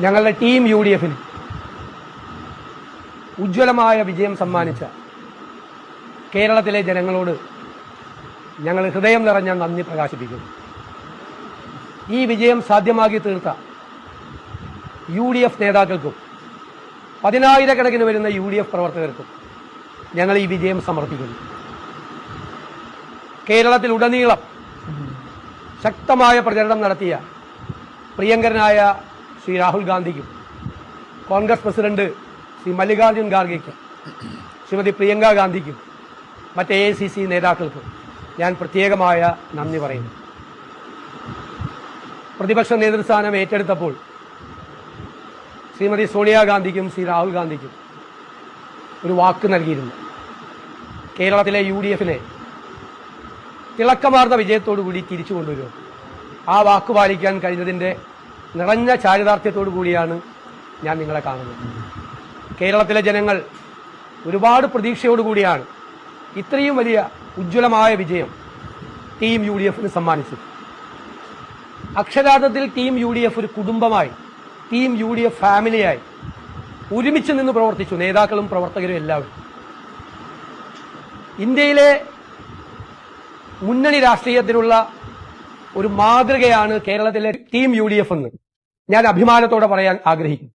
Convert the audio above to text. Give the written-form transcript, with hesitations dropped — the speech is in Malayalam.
ഞങ്ങളുടെ ടീം UDFന് ഉജ്ജ്വലമായ വിജയം സമ്മാനിച്ച കേരളത്തിലെ ജനങ്ങളോട് ഞങ്ങൾ ഹൃദയം നിറഞ്ഞ നന്ദി പ്രകാശിപ്പിക്കുന്നു. ഈ വിജയം സാധ്യമാക്കി തീർത്ത UDF നേതാക്കൾക്കും 10,000 വരുന്ന UDF പ്രവർത്തകർക്കും ഞങ്ങൾ ഈ വിജയം സമർപ്പിക്കുന്നു. കേരളത്തിലുടനീളം ശക്തമായ പ്രചരണം നടത്തിയ പ്രിയങ്കരനായ ശ്രീ രാഹുൽ ഗാന്ധിക്കും കോൺഗ്രസ് പ്രസിഡന്റ് ശ്രീ മല്ലികാർജ്ജുൻ ഖാർഗെയ്ക്കും ശ്രീമതി പ്രിയങ്ക ഗാന്ധിക്കും മറ്റ് AICC നേതാക്കൾക്കും ഞാൻ പ്രത്യേകമായ നന്ദി പറയുന്നു. പ്രതിപക്ഷ നേതൃസ്ഥാനം ഏറ്റെടുത്തപ്പോൾ ശ്രീമതി സോണിയാഗാന്ധിക്കും ശ്രീ രാഹുൽ ഗാന്ധിക്കും ഒരു വാക്ക് നൽകിയിരുന്നു. കേരളത്തിലെ UDFനെ തിളക്കമാർന്ന വിജയത്തോടുകൂടി തിരിച്ചു കൊണ്ടുവരും. ആ വാക്ക് പാലിക്കാൻ കഴിഞ്ഞതിൻ്റെ നിറഞ്ഞ ചാരിതാർത്ഥ്യത്തോടു കൂടിയാണ് ഞാൻ നിങ്ങളെ കാണുന്നത്. കേരളത്തിലെ ജനങ്ങൾ ഒരുപാട് പ്രതീക്ഷയോടുകൂടിയാണ് ഇത്രയും വലിയ ഉജ്ജ്വലമായ വിജയം ടീം UDFന് സമ്മാനിച്ചത്. അക്ഷരാർത്ഥത്തിൽ ടീം UDF ഒരു കുടുംബമായി, ടീം UDF ഫാമിലിയായി ഒരുമിച്ച് നിന്ന് പ്രവർത്തിച്ചു, നേതാക്കളും പ്രവർത്തകരും എല്ലാവരും. ഇന്ത്യയിലെ മുന്നണി രാഷ്ട്രീയത്തിനുള്ള ഒരു മാതൃകയാണ് കേരളത്തിലെ ടീം UDF എന്ന് ഞാൻ അഭിമാനത്തോടെ പറയാൻ ആഗ്രഹിക്കുന്നു.